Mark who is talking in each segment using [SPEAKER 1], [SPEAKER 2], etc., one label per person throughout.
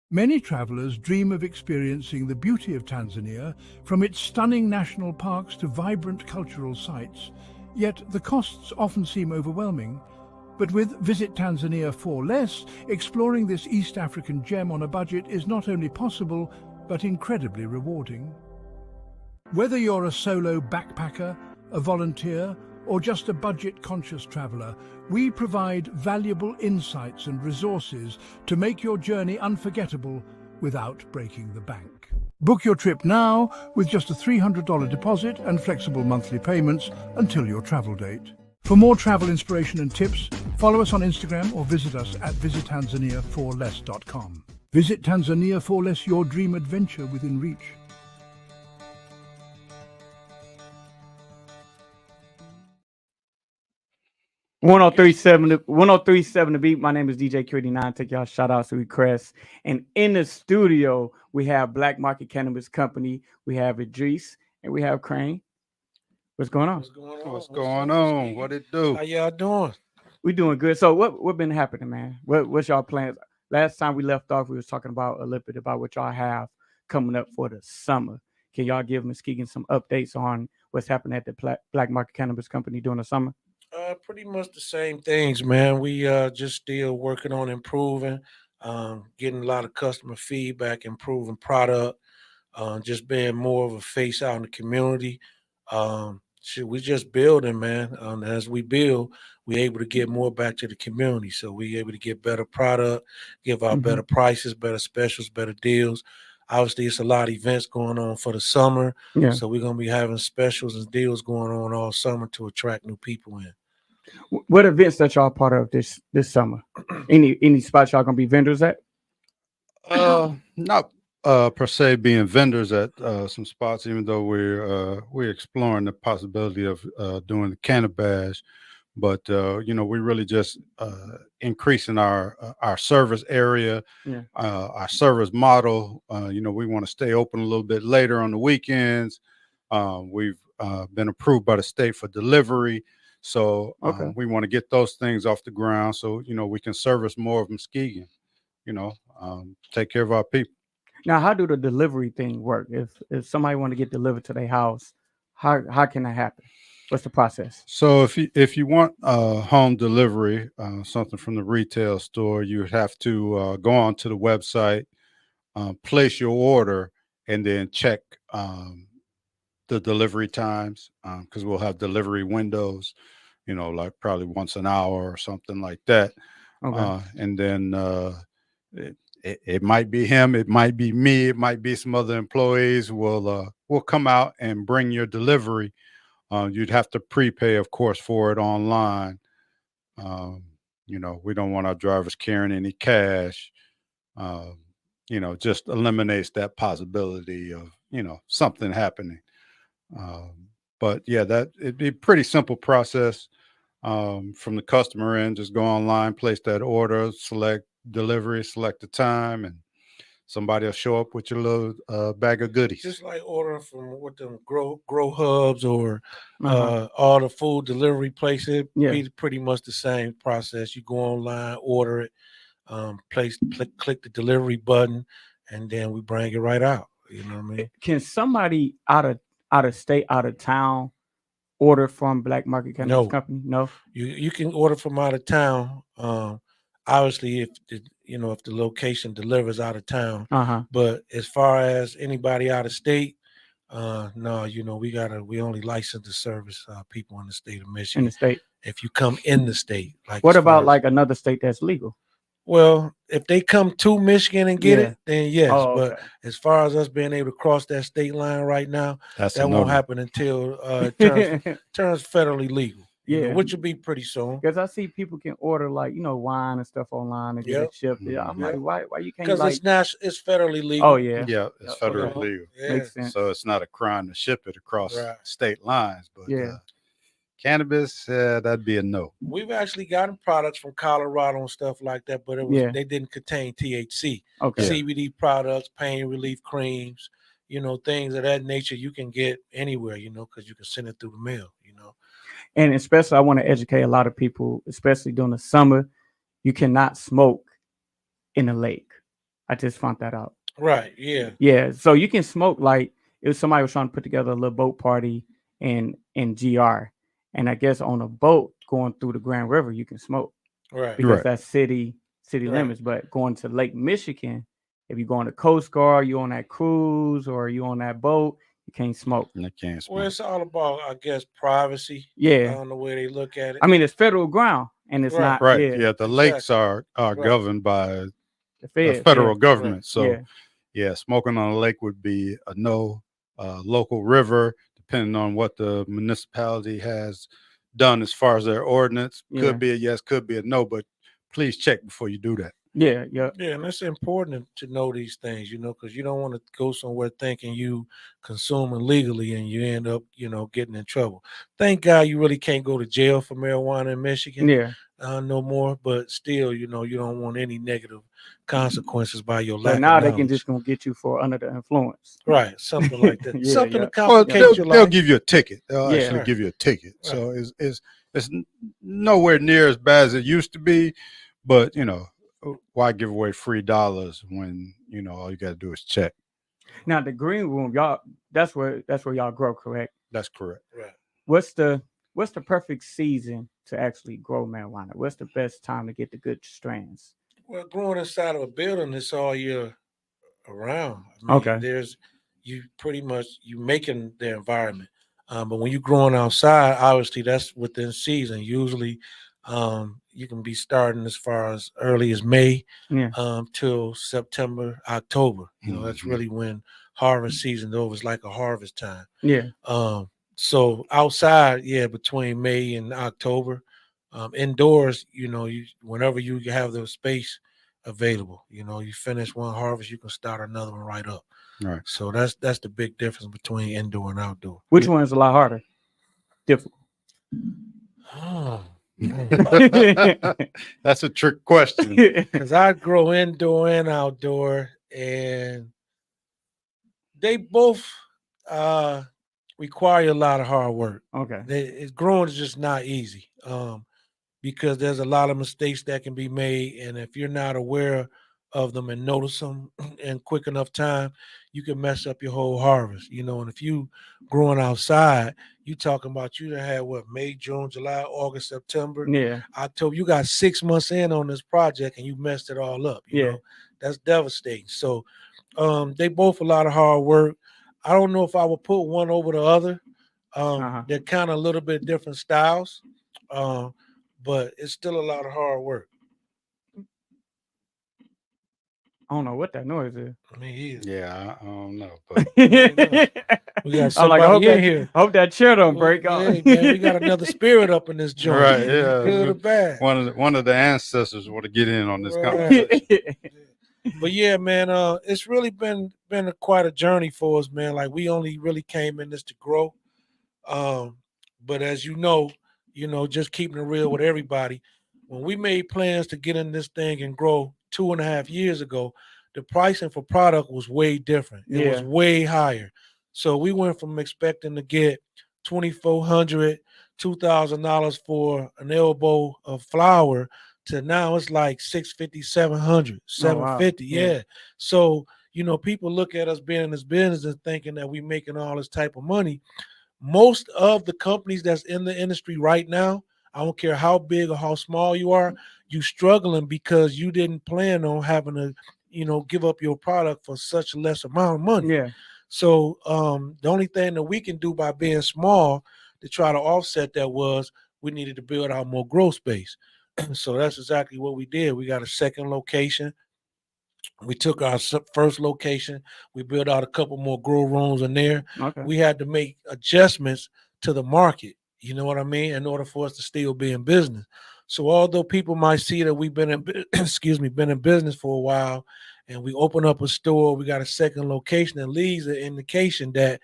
[SPEAKER 1] Many travelers dream of experiencing the beauty of Tanzania, from its stunning national parks to vibrant cultural sites. Yet the costs often seem overwhelming. But with Visit Tanzania for Less, exploring this East African gem on a budget is not only possible, but incredibly rewarding. Whether you're a solo backpacker, a volunteer, or just a budget-conscious traveler, we provide valuable insights and resources to make your journey unforgettable without breaking the bank. Book your trip now with just a $300 deposit and flexible monthly payments until your travel date. For more travel inspiration and tips, follow us on Instagram or visit us at visittanzaniaforless.com. Visit Tanzania for Less, your dream adventure within reach.
[SPEAKER 2] 1037 The Beat. My name is DJ Q89. Take y'all shout outs to requests. And in the studio, we have Black Market Cannabis Company. We have Idris and we have Crane. What's going on?
[SPEAKER 3] What's going on? What it do?
[SPEAKER 4] How y'all doing?
[SPEAKER 2] We doing good. So what been happening, man? What's y'all plans? Last time we left off, we was talking about a little bit about what y'all have coming up for the summer. Can y'all give Muskegon some updates on what's happening at the Black Market Cannabis Company during the summer?
[SPEAKER 4] Pretty much the same things, man. We just still working on improving, getting a lot of customer feedback, improving product, just being more of a face out in the community. We just building, man. As we build, we able to get more back to the community. So we able to get better product, give out better prices, better specials, better deals. Obviously, it's a lot of events going on for the summer.
[SPEAKER 2] Yeah.
[SPEAKER 4] So we're gonna be having specials and deals going on all summer to attract new people in.
[SPEAKER 2] What events that y'all part of this summer? Any spots y'all gonna be vendors at?
[SPEAKER 3] Not per se being vendors at some spots, even though we're exploring the possibility of doing the Cannabis. But we really just increasing our service area, our service model. We want to stay open a little bit later on the weekends. We've been approved by the state for delivery, so we want to get those things off the ground so we can service more of Muskegon. Take care of our people.
[SPEAKER 2] Now, how do the delivery thing work? If somebody want to get delivered to their house, how can that happen? What's the process?
[SPEAKER 3] So if you want home delivery, something from the retail store, you have to go onto the website, place your order, and then check the delivery times, because we'll have delivery windows, like probably once an hour or something like that.
[SPEAKER 2] Okay.
[SPEAKER 3] And then it might be him, it might be me, it might be some other employees will come out and bring your delivery. You'd have to prepay, of course, for it online. We don't want our drivers carrying any cash. Just eliminates that possibility of, something happening. But yeah, it'd be a pretty simple process from the customer end. Just go online, place that order, select delivery, select the time, and somebody will show up with your little bag of goodies.
[SPEAKER 4] Just like ordering from what them grow hubs or all the food delivery places. Be pretty much the same process. You go online, order it, click the delivery button, and then we bring it right out. You know what I mean?
[SPEAKER 2] Can somebody out of state, out of town, order from Black Market Cannabis Company? No.
[SPEAKER 4] You can order from out of town. Obviously, if the location delivers out of town, but as far as anybody out of state, no, we only license to service people in the state of Michigan.
[SPEAKER 2] In the state.
[SPEAKER 4] If you come in the state, like
[SPEAKER 2] what about like another state that's legal?
[SPEAKER 4] Well, if they come to Michigan and get it, then yes.
[SPEAKER 2] But
[SPEAKER 4] as far as us being able to cross that state line right now, that won't happen until it turns federally legal. Which will be pretty soon.
[SPEAKER 2] Because I see people can order like wine and stuff online and get it shipped. I'm like, why you can't?
[SPEAKER 4] Because it's federally legal.
[SPEAKER 2] Oh yeah,
[SPEAKER 3] it's federally legal.
[SPEAKER 4] Yeah.
[SPEAKER 2] Makes sense.
[SPEAKER 3] So it's not a crime to ship it across state lines. But cannabis, that'd be a no.
[SPEAKER 4] We've actually gotten products from Colorado and stuff like that, but they didn't contain THC. CBD products, pain relief creams, things of that nature you can get anywhere, because you can send it through the mail,
[SPEAKER 2] And especially, I want to educate a lot of people, especially during the summer, you cannot smoke in a lake. I just found that out.
[SPEAKER 4] Right. Yeah.
[SPEAKER 2] Yeah, so you can smoke like if somebody was trying to put together a little boat party in GR, and I guess on a boat going through the Grand River you can smoke
[SPEAKER 4] Right.
[SPEAKER 2] because
[SPEAKER 3] Right.
[SPEAKER 2] that's city
[SPEAKER 4] Right.
[SPEAKER 2] limits. But going to Lake Michigan, if you're going to Coast Guard, you on that cruise or you on that boat, you can't smoke.
[SPEAKER 3] And they can't
[SPEAKER 4] Well,
[SPEAKER 3] smoke.
[SPEAKER 4] it's all about, I guess, privacy.
[SPEAKER 2] Yeah,
[SPEAKER 4] On the way they look at it.
[SPEAKER 2] I mean it's federal ground and it's
[SPEAKER 4] Right.
[SPEAKER 2] not.
[SPEAKER 3] Right.
[SPEAKER 2] Yeah,
[SPEAKER 3] Yeah. The
[SPEAKER 4] Exactly.
[SPEAKER 3] lakes are
[SPEAKER 4] Right.
[SPEAKER 3] governed by
[SPEAKER 2] the
[SPEAKER 3] the
[SPEAKER 2] feds.
[SPEAKER 3] federal
[SPEAKER 2] Yeah,
[SPEAKER 3] government. So
[SPEAKER 2] yeah,
[SPEAKER 3] yeah, smoking on a lake would be a no. Local river, depending on what the municipality has done as far as their ordinance,
[SPEAKER 2] yeah,
[SPEAKER 3] could be a yes, could be a no. But please check before you do that.
[SPEAKER 2] yeah, yeah.
[SPEAKER 4] Yeah, and it's important to know these things, because you don't want to go somewhere thinking you consuming legally and you end up, getting in trouble. Thank God you really can't go to jail for marijuana in Michigan
[SPEAKER 2] Yeah.
[SPEAKER 4] no more, but still, you don't want any negative consequences by your
[SPEAKER 2] So
[SPEAKER 4] lack
[SPEAKER 2] now
[SPEAKER 4] of
[SPEAKER 2] they can
[SPEAKER 4] knowledge.
[SPEAKER 2] just gonna get you for under the influence.
[SPEAKER 4] Right, something like that.
[SPEAKER 2] Yeah,
[SPEAKER 4] Something
[SPEAKER 2] yeah,
[SPEAKER 4] to
[SPEAKER 3] Well,
[SPEAKER 4] complicate your
[SPEAKER 3] they'll
[SPEAKER 4] life.
[SPEAKER 3] give you a ticket. They'll
[SPEAKER 2] yeah,
[SPEAKER 3] actually
[SPEAKER 4] Right,
[SPEAKER 3] give you a ticket.
[SPEAKER 4] right.
[SPEAKER 3] So it's nowhere near as bad as it used to be. But why give away free dollars when all you got to do is check?
[SPEAKER 2] Now the green room, y'all. That's where y'all grow, correct?
[SPEAKER 3] That's correct.
[SPEAKER 4] Right.
[SPEAKER 2] What's the perfect season to actually grow marijuana? What's the best time to get the good strands?
[SPEAKER 4] Well, growing inside of a building, it's all year around. I mean,
[SPEAKER 2] Okay.
[SPEAKER 4] there's you pretty much you making the environment. But when you're growing outside, obviously that's within season. Usually, you can be starting as far as early as May,
[SPEAKER 2] Yeah.
[SPEAKER 4] till September, October. That's
[SPEAKER 3] Mhm.
[SPEAKER 4] really when harvest season over. It's like a harvest time.
[SPEAKER 2] Yeah.
[SPEAKER 4] So outside, yeah, between May and October. Indoors, whenever you have the space available, you finish one harvest, you can start another one right up.
[SPEAKER 3] Right.
[SPEAKER 4] So that's the big difference between indoor and outdoor.
[SPEAKER 2] Which one is a lot harder? Difficult.
[SPEAKER 4] Oh,
[SPEAKER 3] That's a trick question.
[SPEAKER 4] because I grow indoor and outdoor, and they both uh, require a lot of hard work.
[SPEAKER 2] Okay.
[SPEAKER 4] Growing is just not easy. Because there's a lot of mistakes that can be made, and if you're not aware of them and notice them in quick enough time, you can mess up your whole harvest. And if you growing outside, you talking about you done had what, May, June, July, August, September,
[SPEAKER 2] Yeah.
[SPEAKER 4] October. You got 6 months in on this project and you messed it all up.
[SPEAKER 2] Yeah.
[SPEAKER 4] That's devastating. So they both a lot of hard work. I don't know if I would put one over the other.
[SPEAKER 2] Uh-huh.
[SPEAKER 4] They're kind of a little bit different styles. Um, but it's still a lot of hard work.
[SPEAKER 2] I don't know what that noise is.
[SPEAKER 4] Me either.
[SPEAKER 3] Yeah, I don't know, but
[SPEAKER 4] We got
[SPEAKER 2] I'm like,
[SPEAKER 4] somebody in here.
[SPEAKER 2] I hope that chair don't break off.
[SPEAKER 4] Hey, man, we got another spirit up in this joint.
[SPEAKER 3] right, yeah,
[SPEAKER 4] Good or bad.
[SPEAKER 3] one of the ancestors want to get in on this
[SPEAKER 4] Right.
[SPEAKER 3] conversation.
[SPEAKER 4] But yeah, man, it's really been quite a journey for us, man. Like we only really came in this to grow. But as just keeping it real with everybody, when we made plans to get in this thing and grow 2.5 years ago, the pricing for product was way different. It was
[SPEAKER 2] Yeah.
[SPEAKER 4] way higher. So we went from expecting to get $2,400, $2,000 for an elbow of flour to now it's like 650, 700,
[SPEAKER 2] Oh wow.
[SPEAKER 4] 750. Yeah. So, people look at us being in this business and thinking that we making all this type of money. Most of the companies that's in the industry right now, I don't care how big or how small you are, you struggling because you didn't plan on having to, give up your product for such a less amount of money.
[SPEAKER 2] Yeah.
[SPEAKER 4] So the only thing that we can do by being small to try to offset that was we needed to build out more growth space. So that's exactly what we did. We got a second location. We took our first location. We built out a couple more grow rooms in there.
[SPEAKER 2] Okay.
[SPEAKER 4] We had to make adjustments to the market. You know what I mean? In order for us to still be in business. So although people might see that we've been in, been in business for a while, and we open up a store, we got a second location, and leaves an indication that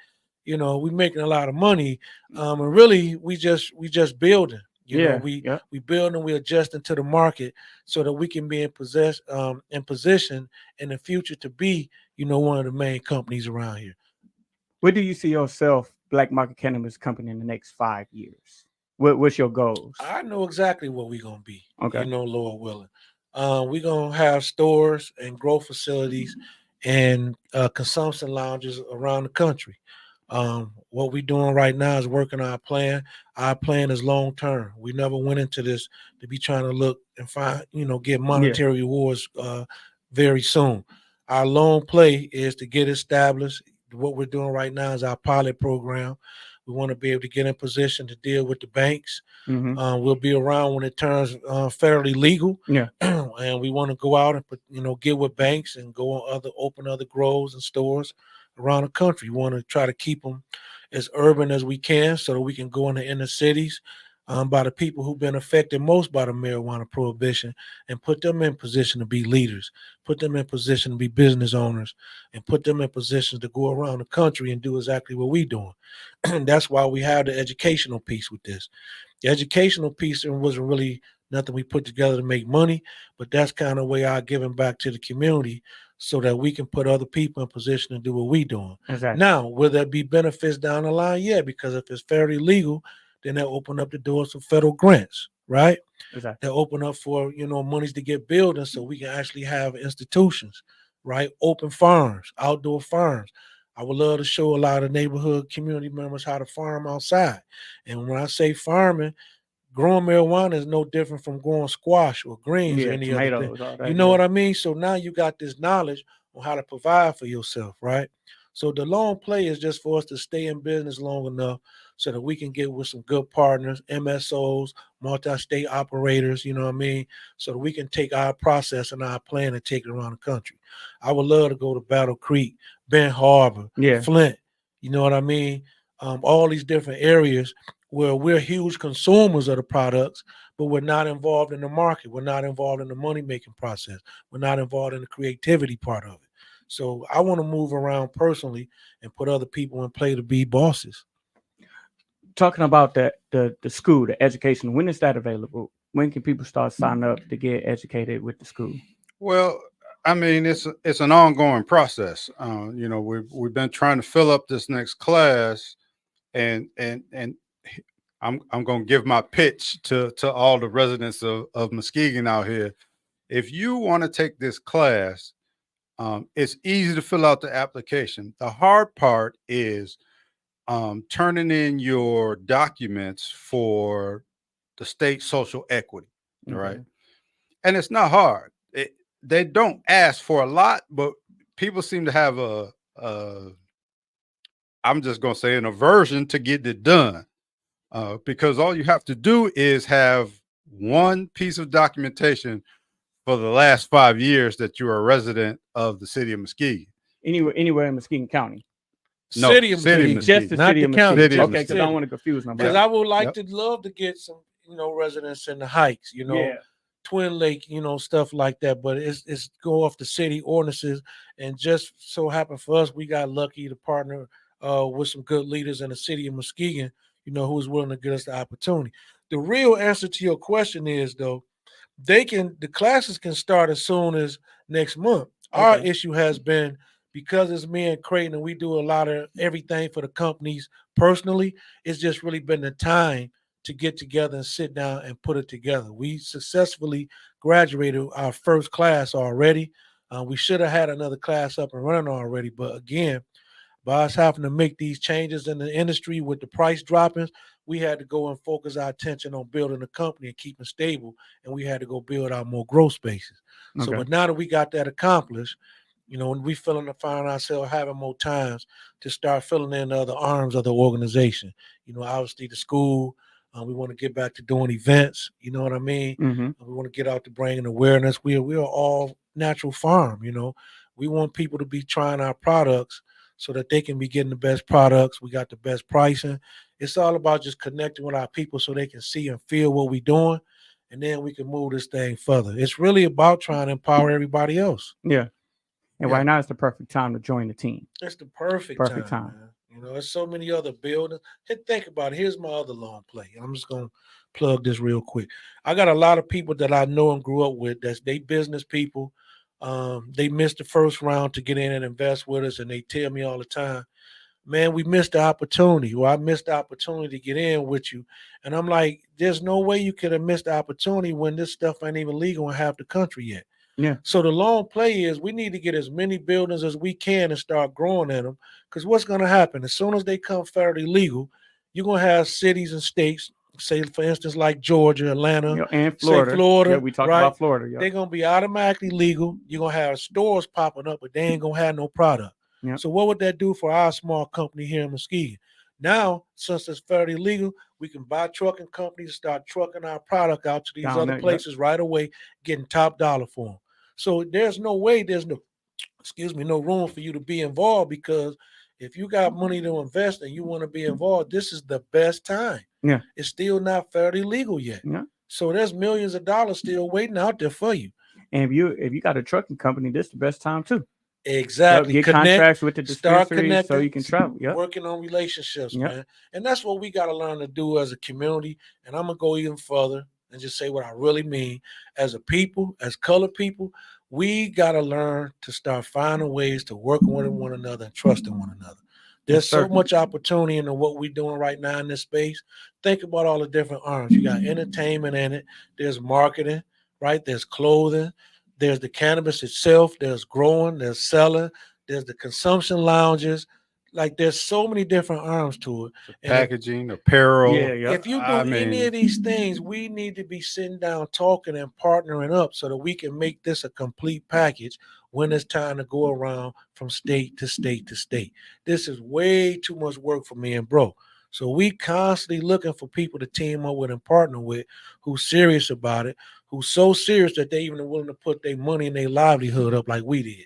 [SPEAKER 4] we're making a lot of money. And really, we just building.
[SPEAKER 2] Yeah.
[SPEAKER 4] We building, we adjusting to the market so that we can be in position in the future to be, one of the main companies around here.
[SPEAKER 2] Where do you see yourself, Black Market Cannabis Company, in the next 5 years? What's your goals?
[SPEAKER 4] I know exactly what we're gonna be.
[SPEAKER 2] Okay.
[SPEAKER 4] Lord willing. We're gonna have stores and grow facilities and consumption lounges around the country. What we're doing right now is working our plan. Our plan is long term. We never went into this to be trying to look and find, get
[SPEAKER 2] Yeah.
[SPEAKER 4] monetary rewards very soon. Our long play is to get established. What we're doing right now is our pilot program. We want to be able to get in position to deal with the banks.
[SPEAKER 2] Mm-hmm.
[SPEAKER 4] We'll be around when it turns fairly legal.
[SPEAKER 2] Yeah.
[SPEAKER 4] And we want to go out and get with banks and go on open other grows and stores around the country. We want to try to keep them as urban as we can so that we can go into inner cities by the people who've been affected most by the marijuana prohibition and put them in position to be leaders, put them in position to be business owners, and put them in positions to go around the country and do exactly what we're doing. And that's why we have the educational piece with this. The educational piece wasn't really nothing we put together to make money, but that's kind of way our giving back to the community so that we can put other people in position to do what we're doing.
[SPEAKER 2] Exactly.
[SPEAKER 4] Now, will there be benefits down the line? Yeah, because if it's fairly legal, then they'll open up the doors for federal grants, right?
[SPEAKER 2] Exactly.
[SPEAKER 4] They'll open up for monies to get buildings so we can actually have institutions, right? Open farms, outdoor farms. I would love to show a lot of neighborhood community members how to farm outside. And when I say farming, growing marijuana is no different from growing squash or greens or
[SPEAKER 2] Yeah.
[SPEAKER 4] any other thing.
[SPEAKER 2] Tomatoes, all
[SPEAKER 4] You
[SPEAKER 2] that.
[SPEAKER 4] know
[SPEAKER 2] Yeah.
[SPEAKER 4] what I mean? So now you got this knowledge on how to provide for yourself, right? So the long play is just for us to stay in business long enough so that we can get with some good partners, MSOs, multi-state operators, you know what I mean? So that we can take our process and our plan and take it around the country. I would love to go to Battle Creek, Ben Harbor,
[SPEAKER 2] Yeah.
[SPEAKER 4] Flint, you know what I mean? All these different areas where we're huge consumers of the products, but we're not involved in the market. We're not involved in the money making process. We're not involved in the creativity part of it. So I want to move around personally and put other people in play to be bosses.
[SPEAKER 2] Talking about the school, the education, when is that available? When can people start signing up to get educated with the school?
[SPEAKER 3] Well, I mean, it's an ongoing process. We've been trying to fill up this next class, and I'm going to give my pitch to all the residents of Muskegon out here. If you want to take this class, it's easy to fill out the application. The hard part is turning in your documents for the state social equity. All right.
[SPEAKER 2] Okay.
[SPEAKER 3] And it's not hard. They don't ask for a lot, but people seem to have I'm just going to say an aversion to get it done. Because all you have to do is have one piece of documentation for the last 5 years that you're a resident of the city of Muskegon.
[SPEAKER 2] Anywhere in Muskegon County.
[SPEAKER 3] No,
[SPEAKER 4] City of
[SPEAKER 3] city of
[SPEAKER 4] Muskegon,
[SPEAKER 2] Just the
[SPEAKER 3] Muskegon.
[SPEAKER 4] not
[SPEAKER 2] city
[SPEAKER 4] the
[SPEAKER 2] of
[SPEAKER 4] county.
[SPEAKER 2] Muskegon.
[SPEAKER 3] City of
[SPEAKER 2] Okay, because I
[SPEAKER 3] Muskegon.
[SPEAKER 2] don't want to confuse nobody.
[SPEAKER 4] Because
[SPEAKER 3] Yep.
[SPEAKER 4] I would like
[SPEAKER 3] Yep.
[SPEAKER 4] to love to get some, residents in the Heights,
[SPEAKER 2] Yeah.
[SPEAKER 4] Twin Lake, stuff like that. But it's go off the city ordinances, and just so happened for us, we got lucky to partner with some good leaders in the city of Muskegon, who was willing to give us the opportunity. The real answer to your question is though, the classes can start as soon as next month. Our
[SPEAKER 2] Okay.
[SPEAKER 4] issue has been because it's me and Creighton and we do a lot of everything for the companies personally, it's just really been the time to get together and sit down and put it together. We successfully graduated our first class already. We should have had another class up and running already, but again, by us having to make these changes in the industry with the price dropping, we had to go and focus our attention on building the company and keeping stable, and we had to go build out more growth spaces. So,
[SPEAKER 2] Okay.
[SPEAKER 4] but now that we got that accomplished, when we find ourselves having more times to start filling in the other arms of the organization. Obviously the school, we want to get back to doing events. You know what I mean?
[SPEAKER 2] Mm-hmm.
[SPEAKER 4] We want to get out to bringing awareness. We are all natural farm. We want people to be trying our products so that they can be getting the best products. We got the best pricing. It's all about just connecting with our people so they can see and feel what we're doing, and then we can move this thing further. It's really about trying to empower everybody else.
[SPEAKER 2] Yeah. And
[SPEAKER 4] Yeah.
[SPEAKER 2] right now it's the perfect time to join the team.
[SPEAKER 4] It's the perfect
[SPEAKER 2] Perfect
[SPEAKER 4] time,
[SPEAKER 2] time.
[SPEAKER 4] man. There's so many other buildings. Hey, think about it. Here's my other long play. I'm just gonna plug this real quick. I got a lot of people that I know and grew up with. That's they business people. They missed the first round to get in and invest with us, and they tell me all the time, man, we missed the opportunity. Well, I missed the opportunity to get in with you. And I'm like, there's no way you could have missed the opportunity when this stuff ain't even legal in half the country yet.
[SPEAKER 2] Yeah.
[SPEAKER 4] So the long play is we need to get as many buildings as we can and start growing in them. Because what's going to happen? As soon as they come federally legal, you're going to have cities and states, say, for instance, like Georgia, Atlanta,
[SPEAKER 2] Yeah, and
[SPEAKER 4] say
[SPEAKER 2] Florida.
[SPEAKER 4] Florida,
[SPEAKER 2] Yeah, we talked
[SPEAKER 4] right?
[SPEAKER 2] about Florida. Yeah.
[SPEAKER 4] They're going to be automatically legal. You're going to have stores popping up, but they ain't going to have no product.
[SPEAKER 2] Yeah.
[SPEAKER 4] So what would that do for our small company here in Muskegon? Now, since it's federally legal, we can buy trucking companies and start trucking our product out to these
[SPEAKER 2] Down
[SPEAKER 4] other
[SPEAKER 2] there, yep.
[SPEAKER 4] places right away, getting top dollar for them. So there's no way, there's no, no room for you to be involved, because if you got money to invest and you want to be involved, this is the best time.
[SPEAKER 2] Yeah.
[SPEAKER 4] It's still not federally legal yet.
[SPEAKER 2] Yeah.
[SPEAKER 4] So there's millions of dollars still waiting out there for you.
[SPEAKER 2] And if you got a trucking company, this is the best time too.
[SPEAKER 4] Exactly.
[SPEAKER 2] Get contracts with the
[SPEAKER 4] start
[SPEAKER 2] dispensaries so you can travel. Yeah.
[SPEAKER 4] Working on relationships,
[SPEAKER 2] Yep.
[SPEAKER 4] man. And that's what we got to learn to do as a community. And I'm going to go even further and just say what I really mean. As a people, as colored people, we got to learn to start finding ways to work with one another and trusting one another. There's so much opportunity in what we're doing right now in this space. Think about all the different arms. You got entertainment in it. There's marketing, right? There's clothing. There's the cannabis itself. There's growing. There's selling. There's the consumption lounges. Like, there's so many different arms to it.
[SPEAKER 3] Packaging, apparel.
[SPEAKER 2] Yeah.
[SPEAKER 4] If you do any of these things, we need to be sitting down, talking and partnering up so that we can make this a complete package when it's time to go around from state to state to state. This is way too much work for me and bro. So we constantly looking for people to team up with and partner with who's serious about it, who's so serious that they even are willing to put their money and their livelihood up like we did.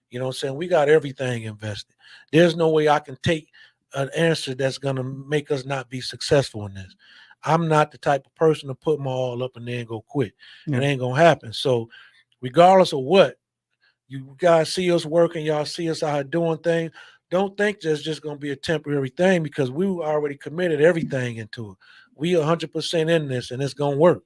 [SPEAKER 4] You know what I'm saying? We got everything invested. There's no way I can take an answer that's going to make us not be successful in this. I'm not the type of person to put my all up and then go quit.
[SPEAKER 2] Yeah.
[SPEAKER 4] It ain't going to happen. So regardless of what, you guys see us working, y'all see us out here doing things, don't think there's just going to be a temporary thing, because we already committed everything into it. We 100% in this, and it's going to work.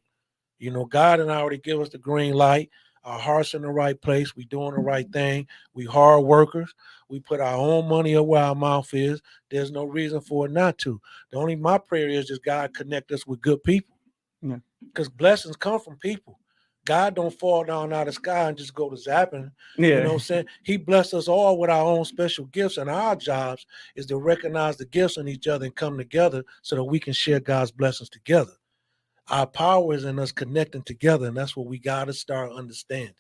[SPEAKER 4] You know, God and I already give us the green light. Our heart's in the right place. We doing the right thing. We hard workers. We put our own money up where our mouth is. There's no reason for it not to. My prayer is just God connect us with good people.
[SPEAKER 2] Yeah.
[SPEAKER 4] Because blessings come from people. God don't fall down out of the sky and just go to zapping.
[SPEAKER 2] Yeah.
[SPEAKER 4] You know what I'm saying? He blessed us all with our own special gifts, and our jobs is to recognize the gifts in each other and come together so that we can share God's blessings together. Our power is in us connecting together, and that's what we got to start understanding.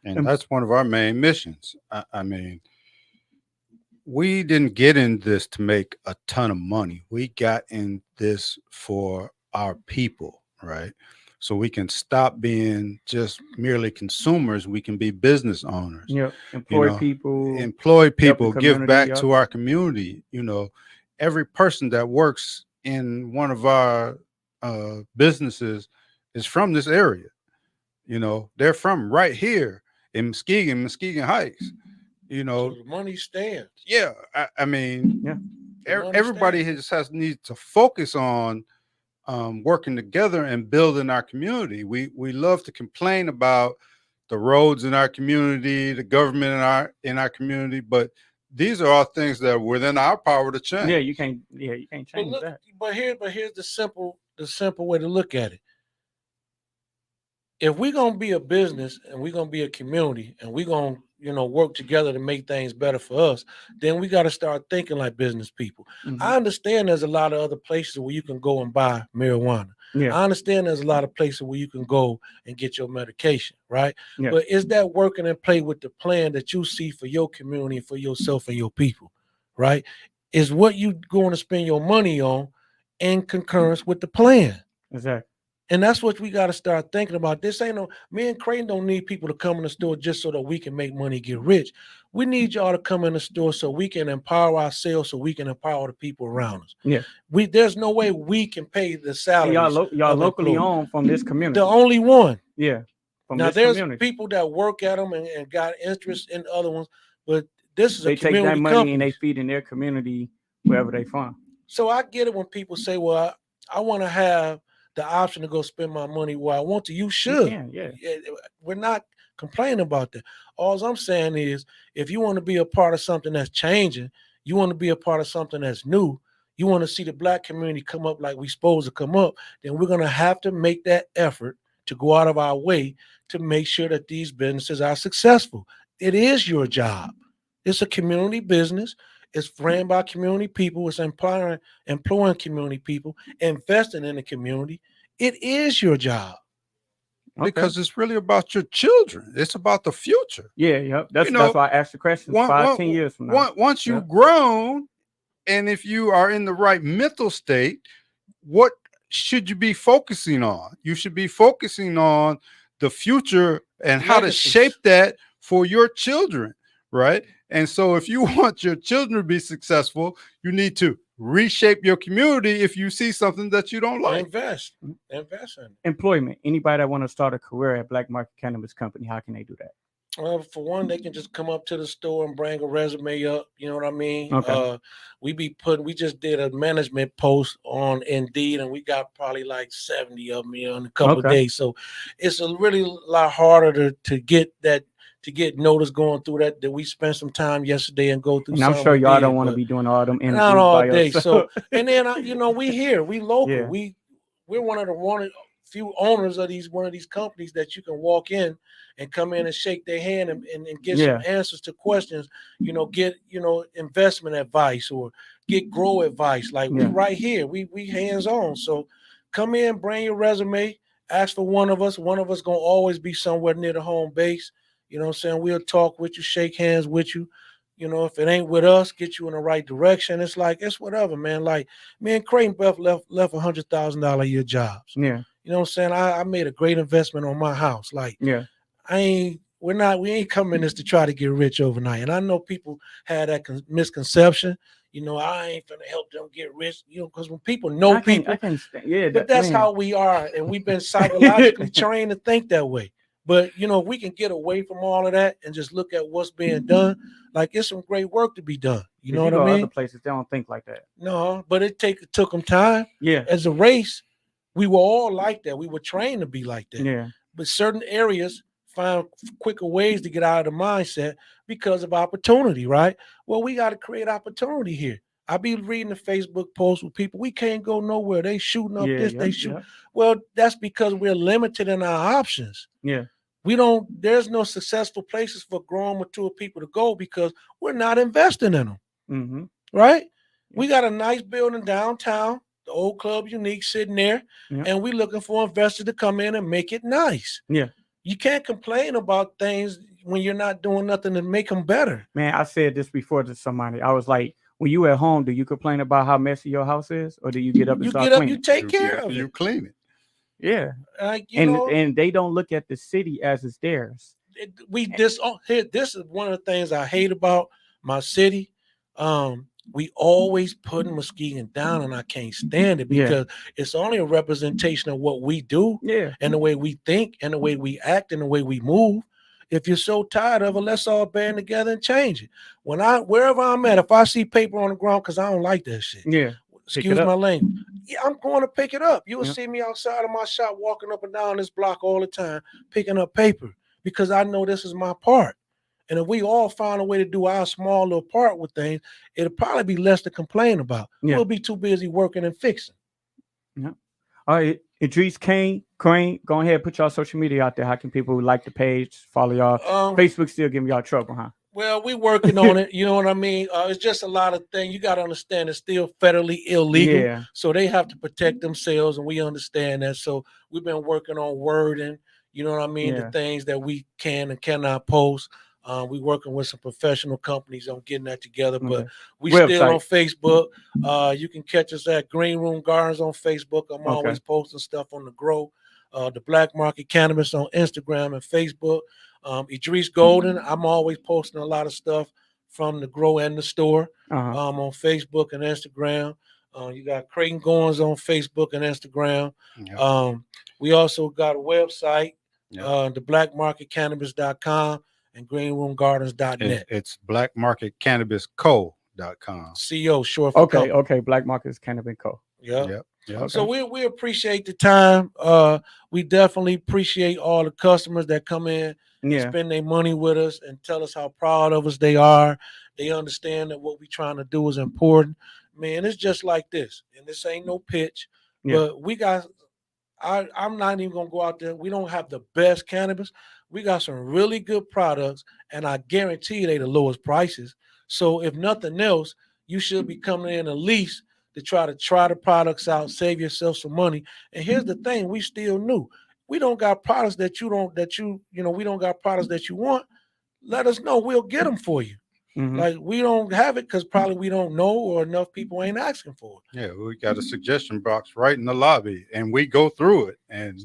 [SPEAKER 3] And that's one of our main missions. I mean, we didn't get in this to make a ton of money. We got in this for our people, right? So we can stop being just merely consumers. We can be business owners.
[SPEAKER 2] Yeah. Employ people,
[SPEAKER 3] give back to our community. You know, every person that works in one of our businesses is from this area. You know, they're from right here in Muskegon Heights. You know,
[SPEAKER 4] so the money stands.
[SPEAKER 3] Yeah, I mean,
[SPEAKER 2] yeah,
[SPEAKER 3] everybody needs to focus on working together and building our community. We love to complain about the roads in our community, the government in our community, but these are all things that are within our power to change.
[SPEAKER 2] Yeah, you can't change that.
[SPEAKER 4] But here's the simple way to look at it. If we're gonna be a business and we're gonna be a community and we're gonna work together to make things better for us, then we got to start thinking like business people.
[SPEAKER 2] Mm-hmm.
[SPEAKER 4] I understand there's a lot of other places where you can go and buy marijuana.
[SPEAKER 2] Yeah.
[SPEAKER 4] I understand there's a lot of places where you can go and get your medication, right?
[SPEAKER 2] Yeah.
[SPEAKER 4] But is that working and play with the plan that you see for your community, for yourself and your people, right? Is what you going to spend your money on in concurrence with the plan?
[SPEAKER 2] Exactly.
[SPEAKER 4] And that's what we got to start thinking about. This ain't me and Creighton don't need people to come in the store just so that we can make money, get rich. We need y'all to come in the store so we can empower ourselves, so we can empower the people around us.
[SPEAKER 2] Yeah.
[SPEAKER 4] There's no way we can pay the salary.
[SPEAKER 2] Y'all locally owned from this community.
[SPEAKER 4] The only one.
[SPEAKER 2] Yeah.
[SPEAKER 4] Now there's people that work at them and got interest in other ones, but this is a community
[SPEAKER 2] take that money
[SPEAKER 4] company.
[SPEAKER 2] And they feed in their community wherever they from.
[SPEAKER 4] So I get it when people say, well, I want to have the option to go spend my money where I want to. You should.
[SPEAKER 2] Yeah.
[SPEAKER 4] We're not complaining about that. All I'm saying is, if you want to be a part of something that's changing, You want to be a part of something that's new. You want to see the Black community come up like we supposed to come up. Then we're going to have to make that effort to go out of our way to make sure that these businesses are successful. It is your job. It's a community business. It's ran by community people. It's employing community people, investing in the community. It is your job.
[SPEAKER 2] Okay.
[SPEAKER 3] Because it's really about your children. It's about the future.
[SPEAKER 2] Yeah, yep. That's
[SPEAKER 3] You know,
[SPEAKER 2] why I asked the questions 10 years from now.
[SPEAKER 3] Once you've
[SPEAKER 2] Yep.
[SPEAKER 3] grown, and if you are in the right mental state, what should you be focusing on? You should be focusing on the future and how to
[SPEAKER 4] Legacies.
[SPEAKER 3] shape that for your children, right? And so if you want your children to be successful, you need to reshape your community if you see something that you don't like.
[SPEAKER 4] Invest in it.
[SPEAKER 2] Employment. Anybody that want to start a career at Black Market Cannabis Company, how can they do that?
[SPEAKER 4] Well, for one, they can just come up to the store and bring a resume up. You know what I mean?
[SPEAKER 2] Okay.
[SPEAKER 4] We just did a management post on Indeed, and we got probably like 70 of them in a couple of
[SPEAKER 2] Okay.
[SPEAKER 4] days. So it's a really lot harder to get notice going through that we spent some time yesterday and go through.
[SPEAKER 2] And I'm
[SPEAKER 4] some
[SPEAKER 2] sure
[SPEAKER 4] we
[SPEAKER 2] y'all
[SPEAKER 4] did,
[SPEAKER 2] don't want to
[SPEAKER 4] but
[SPEAKER 2] be doing all them interviews
[SPEAKER 4] not all
[SPEAKER 2] by
[SPEAKER 4] day.
[SPEAKER 2] yourself.
[SPEAKER 4] So and then we here, we local.
[SPEAKER 2] Yeah.
[SPEAKER 4] We're one of the few owners of one of these companies that you can walk in and come in and shake their hand and get
[SPEAKER 2] Yeah.
[SPEAKER 4] some answers to questions, get investment advice or get grow advice. Like we
[SPEAKER 2] Yeah.
[SPEAKER 4] right here, we hands on. So come in, bring your resume, ask for one of us. One of us gonna always be somewhere near the home base. You know what I'm saying? We'll talk with you, shake hands with you. If it ain't with us, get you in the right direction. It's like, it's whatever, man. Like me and Creighton Beth left $100,000 a year jobs.
[SPEAKER 2] Yeah.
[SPEAKER 4] You know what I'm saying? I made a great investment on my house. Like
[SPEAKER 2] Yeah.
[SPEAKER 4] we ain't coming this to try to get rich overnight. And I know people had that misconception. I ain't finna help them get rich. Because when people know people,
[SPEAKER 2] I can stand. Yeah.
[SPEAKER 4] but that's
[SPEAKER 2] man.
[SPEAKER 4] how we are, and we've been psychologically trained to think that way. But if we can get away from all of that and just look at what's being done, like it's some great work to be done. You know what I
[SPEAKER 2] go
[SPEAKER 4] mean?
[SPEAKER 2] Other places they don't think like that.
[SPEAKER 4] No, but it took them time.
[SPEAKER 2] Yeah.
[SPEAKER 4] As a race, we were all like that. We were trained to be like that.
[SPEAKER 2] Yeah.
[SPEAKER 4] But certain areas find quicker ways to get out of the mindset because of opportunity, right? Well, we got to create opportunity here. I be reading the Facebook posts with people. We can't go nowhere. They shooting up this. They shoot.
[SPEAKER 2] Yeah.
[SPEAKER 4] Well, that's because we're limited in our options.
[SPEAKER 2] Yeah.
[SPEAKER 4] There's no successful places for grown, mature people to go because we're not investing in them.
[SPEAKER 2] Mm-hmm.
[SPEAKER 4] Right? Yeah. We got a nice building downtown, the old Club Unique sitting there, and we're looking for investors to come in and make it nice.
[SPEAKER 2] Yeah.
[SPEAKER 4] You can't complain about things when you're not doing nothing to make them better.
[SPEAKER 2] Man, I said this before to somebody. I was like, when you at home, do you complain about how messy your house is, or do you get up and start cleaning?
[SPEAKER 4] You take care of it.
[SPEAKER 3] You clean it.
[SPEAKER 2] Yeah.
[SPEAKER 4] And
[SPEAKER 2] they don't look at the city as it's theirs.
[SPEAKER 4] This is one of the things I hate about my city. We always putting Muskegon down, and I can't stand it because it's only a representation of what we do, and the way we think, and the way we act, and the way we move. If you're so tired of it, let's all band together and change it. Wherever I'm at, if I see paper on the ground, because I don't like that shit. Excuse my language. Yeah, I'm going to pick it up. You will see me outside of my shop walking up and down this block all the time, picking up paper because I know this is my part. And if we all find a way to do our small little part with things, it'll probably be less to complain about. We'll be too busy working and fixing.
[SPEAKER 2] Yeah. All right. Idris Crane, go ahead, put y'all social media out there. How can people like the page, follow y'all? Facebook still giving y'all trouble, huh?
[SPEAKER 4] Well, we're working on it. You know what I mean? It's just a lot of things. You got to understand it's still federally illegal.
[SPEAKER 2] Yeah.
[SPEAKER 4] So they have to protect themselves, and we understand that. So we've been working on wording, you know what I mean? The things that we can and cannot post. We're working with some professional companies on getting that together, but we still on Facebook. You can catch us at Green Room Gardens on Facebook. I'm always posting stuff on the Grow. The Black Market Cannabis on Instagram and Facebook. Idris Golden, I'm always posting a lot of stuff from the Grow and the store on Facebook and Instagram. You got Creighton Goins on Facebook and Instagram. We also got a website, theblackmarketcannabis.com and greenroomgardens.net.
[SPEAKER 3] It's blackmarketcannabisco.com.
[SPEAKER 4] CO short for company.
[SPEAKER 2] Okay, Black Markets Cannabis Co.
[SPEAKER 4] Yeah. So we appreciate the time. We definitely appreciate all the customers that come in and spend their money with us and tell us how proud of us they are. They understand that what we're trying to do is important. Man, it's just like this, and this ain't no pitch, but we got. I'm not even gonna go out there. We don't have the best cannabis. We got some really good products, and I guarantee you they the lowest prices. So if nothing else, you should be coming in at least to try the products out, save yourself some money. And here's the thing: we still new. We don't got products that you don't we don't got products that you want. Let us know. We'll get them for you. Like we don't have it because probably we don't know or enough people ain't asking for it.
[SPEAKER 3] Yeah, we got a suggestion box right in the lobby, and we go through it, and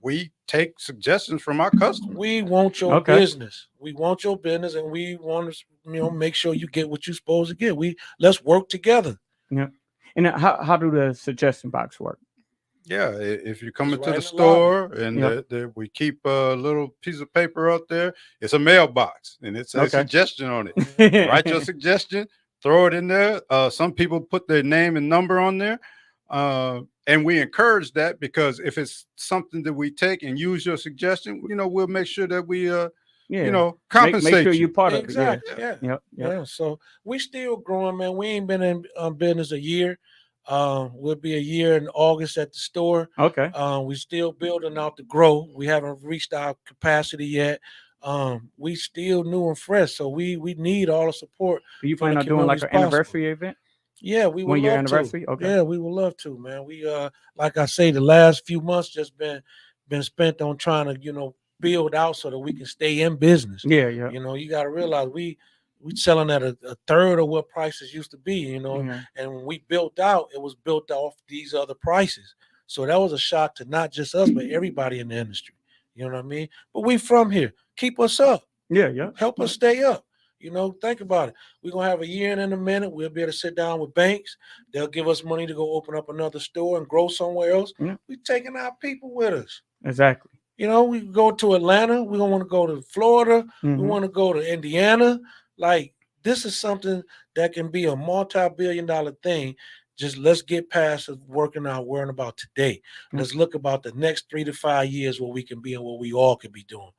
[SPEAKER 3] we take suggestions from our customers.
[SPEAKER 4] We want your business. We want your business, and we want to make sure you get what you're supposed to get. Let's work together.
[SPEAKER 2] Yeah. And how do the suggestion box work?
[SPEAKER 3] Yeah, if you come
[SPEAKER 4] It's
[SPEAKER 3] into
[SPEAKER 4] right
[SPEAKER 3] the
[SPEAKER 4] in the
[SPEAKER 3] store and we keep a little piece of paper out there, it's a mailbox and it says suggestion on it. Write your suggestion, throw it in there. Some people put their name and number on there. And we encourage that because if it's something that we take and use your suggestion, we'll make sure that we compensate
[SPEAKER 2] make sure
[SPEAKER 3] you.
[SPEAKER 2] you're part of it.
[SPEAKER 4] Exactly. Yeah. So we still growing, man. We ain't been in business a year. We'll be a year in August at the store.
[SPEAKER 2] Okay.
[SPEAKER 4] We still building out the grow. We haven't reached our capacity yet. We still new and fresh, so we need all the support.
[SPEAKER 2] Do you plan on doing like an anniversary event?
[SPEAKER 4] Yeah, we would
[SPEAKER 2] 1 year
[SPEAKER 4] love
[SPEAKER 2] anniversary.
[SPEAKER 4] to.
[SPEAKER 2] Okay.
[SPEAKER 4] Yeah, we would love to, man. We like I say, the last few months just been spent on trying to build out so that we can stay in business.
[SPEAKER 2] Yeah.
[SPEAKER 4] You got to realize we selling at a third of what prices used to be. And when we built out, it was built off these other prices. So that was a shock to not just us, but everybody in the industry. You know what I mean? But we from here. Keep us up.
[SPEAKER 2] Yeah.
[SPEAKER 4] Help us stay up. Think about it. We're going to have a year in a minute. We'll be able to sit down with banks. They'll give us money to go open up another store and grow somewhere else.
[SPEAKER 2] Yeah.
[SPEAKER 4] We're taking our people with us.
[SPEAKER 2] Exactly.
[SPEAKER 4] We go to Atlanta. We don't want to go to Florida. We want to go to Indiana. Like, this is something that can be a multi-billion-dollar thing. Just let's get past worrying about today. Let's look about the next 3 to 5 years where we can be and what we all can be doing.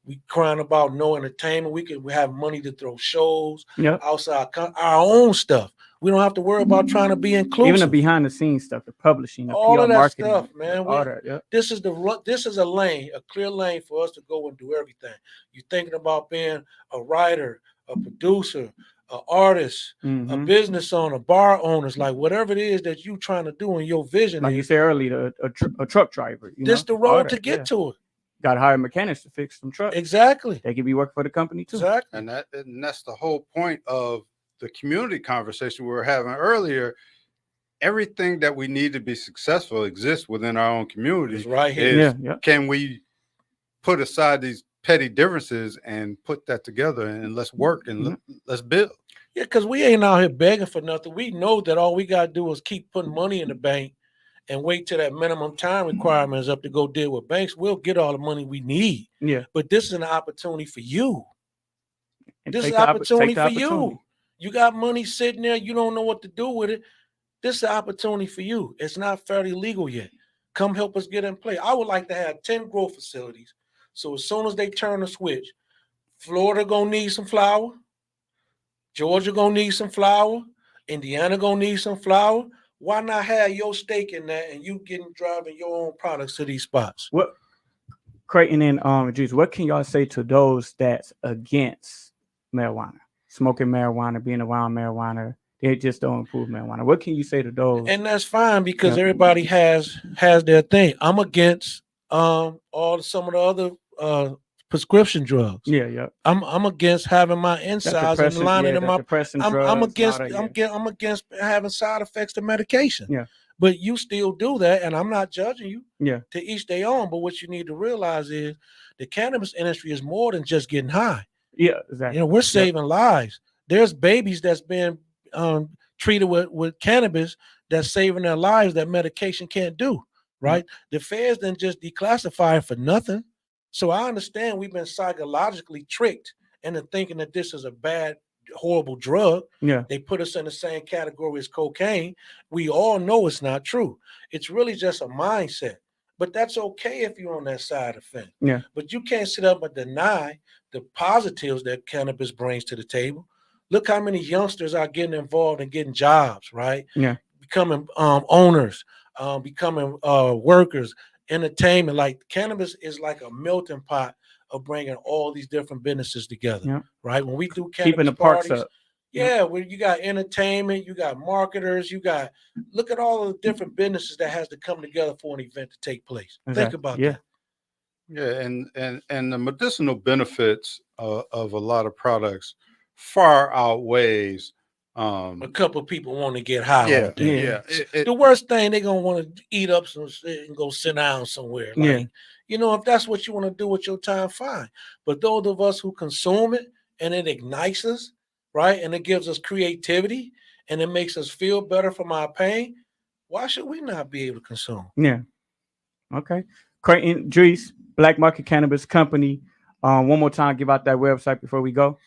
[SPEAKER 4] We crying about no entertainment. We have money to throw shows outside our own stuff. We don't have to worry about trying to be inclusive.
[SPEAKER 2] Even the behind the scenes stuff, the publishing, the
[SPEAKER 4] all
[SPEAKER 2] PR
[SPEAKER 4] of that
[SPEAKER 2] marketing,
[SPEAKER 4] stuff, man.
[SPEAKER 2] all that.
[SPEAKER 4] This is a lane, a clear lane for us to go and do everything. You're thinking about being a writer, a producer, an artist, a business owner, bar owners, like whatever it is that you're trying to do in your vision.
[SPEAKER 2] Like you said earlier, a truck driver.
[SPEAKER 4] This the road to get to it.
[SPEAKER 2] Got to hire mechanics to fix some trucks.
[SPEAKER 4] Exactly.
[SPEAKER 2] They could be working for the company too.
[SPEAKER 4] Exactly.
[SPEAKER 3] And that's the whole point of the community conversation we were having earlier. Everything that we need to be successful exists within our own community.
[SPEAKER 4] It's right here.
[SPEAKER 3] Can we put aside these petty differences and put that together and let's work and let's build?
[SPEAKER 4] Yeah, because we ain't out here begging for nothing. We know that all we got to do is keep putting money in the bank and wait till that minimum time requirement is up to go deal with banks. We'll get all the money we need.
[SPEAKER 2] Yeah.
[SPEAKER 4] But this is an opportunity for you.
[SPEAKER 2] And
[SPEAKER 4] this is an opportunity for you. You got money sitting there. You don't know what to do with it. This is an opportunity for you. It's not fairly legal yet. Come help us get in play. I would like to have 10 grow facilities. So as soon as they turn the switch, Florida going to need some flour. Georgia going to need some flour. Indiana going to need some flour. Why not have your stake in that and you driving your own products to these spots?
[SPEAKER 2] What Creighton and Juice, what can y'all say to those that's against marijuana, smoking marijuana, being around marijuana? They just don't improve marijuana. What can you say to those?
[SPEAKER 4] And that's fine because everybody has their thing. I'm against some of the other prescription drugs.
[SPEAKER 2] Yeah.
[SPEAKER 4] I'm against having my insides and lining them up. I'm against having side effects to medication.
[SPEAKER 2] Yeah.
[SPEAKER 4] But you still do that, and I'm not judging you.
[SPEAKER 2] Yeah.
[SPEAKER 4] To each their own. But what you need to realize is the cannabis industry is more than just getting high.
[SPEAKER 2] Yeah, exactly.
[SPEAKER 4] We're saving lives. There's babies that's been treated with cannabis that's saving their lives that medication can't do. Right? The feds didn't just declassify it for nothing. So I understand we've been psychologically tricked into thinking that this is a bad, horrible drug.
[SPEAKER 2] Yeah.
[SPEAKER 4] They put us in the same category as cocaine. We all know it's not true. It's really just a mindset. But that's okay if you're on that side of the fence.
[SPEAKER 2] Yeah.
[SPEAKER 4] But you can't sit up and deny the positives that cannabis brings to the table. Look how many youngsters are getting involved and getting jobs, right?
[SPEAKER 2] Yeah.
[SPEAKER 4] Becoming owners, becoming workers, entertainment. Like cannabis is like a melting pot of bringing all these different businesses together,
[SPEAKER 2] Yeah.
[SPEAKER 4] right? When we do
[SPEAKER 2] Keeping
[SPEAKER 4] cannabis
[SPEAKER 2] the parks
[SPEAKER 4] parties,
[SPEAKER 2] up.
[SPEAKER 4] yeah, where you got entertainment, you got marketers, you got look at all of the different businesses that has to come together for an event to take place. Think
[SPEAKER 2] Exactly.
[SPEAKER 4] about
[SPEAKER 2] Yeah.
[SPEAKER 4] that.
[SPEAKER 3] Yeah, and the medicinal benefits of a lot of products far outweighs.
[SPEAKER 4] A couple of people want to get high
[SPEAKER 3] Yeah,
[SPEAKER 4] all day.
[SPEAKER 2] Yeah.
[SPEAKER 3] yeah.
[SPEAKER 4] The worst thing they're gonna want to eat up some shit and go sit down somewhere.
[SPEAKER 2] Yeah.
[SPEAKER 4] Like, you know, if that's what you want to do with your time, fine. But those of us who consume it and it ignites us, right? And it gives us creativity and it makes us feel better from our pain. Why should we not be able to consume?
[SPEAKER 2] Yeah. Okay. Creighton, Drees, Black Market Cannabis Company. One more time, give out that website before we go.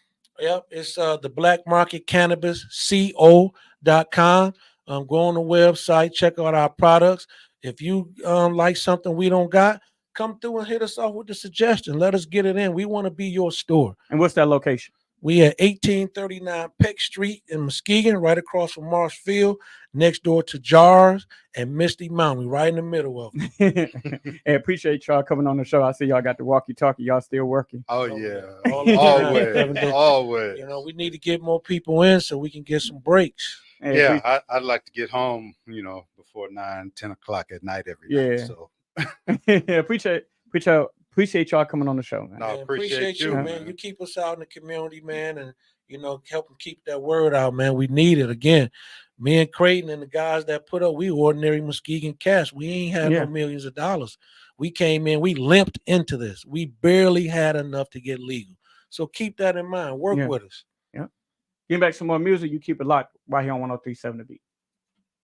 [SPEAKER 4] Yep, it's the Black Market Cannabis CO.com. Go on the website, check out our products. If you like something we don't got, come through and hit us off with the suggestion. Let us get it in. We want to be your store.
[SPEAKER 2] And what's that location?
[SPEAKER 4] We at 1839 Peck Street in Muskegon, right across from Marsh Field, next door to Jars and Misty Mountain. We right in the middle of it.
[SPEAKER 2] And appreciate y'all coming on the show. I see y'all got the walkie-talkie. Y'all still working.
[SPEAKER 3] Oh
[SPEAKER 4] Oh,
[SPEAKER 3] yeah,
[SPEAKER 4] yeah. All the time,
[SPEAKER 3] always,
[SPEAKER 4] every day.
[SPEAKER 3] always.
[SPEAKER 4] You know, we need to get more people in so we can get some breaks.
[SPEAKER 2] And
[SPEAKER 3] Yeah, I'd like to get home, before 9, 10 o'clock at night every night.
[SPEAKER 2] Yeah.
[SPEAKER 3] So
[SPEAKER 2] appreciate y'all coming on the show, man.
[SPEAKER 3] no, I
[SPEAKER 4] Man,
[SPEAKER 3] appreciate you,
[SPEAKER 4] man.
[SPEAKER 3] man.
[SPEAKER 4] You keep us out in the community, man, and help them keep that word out, man. We need it again. Me and Creighton and the guys that put up, we ordinary Muskegon cats. We ain't had
[SPEAKER 2] Yeah.
[SPEAKER 4] no millions of dollars. We came in, we limped into this. We barely had enough to get legal. So keep that in mind. Work
[SPEAKER 2] Yeah.
[SPEAKER 4] with us.
[SPEAKER 2] Yeah. Getting back some more music. You keep it locked right here on 103.7 The Beat.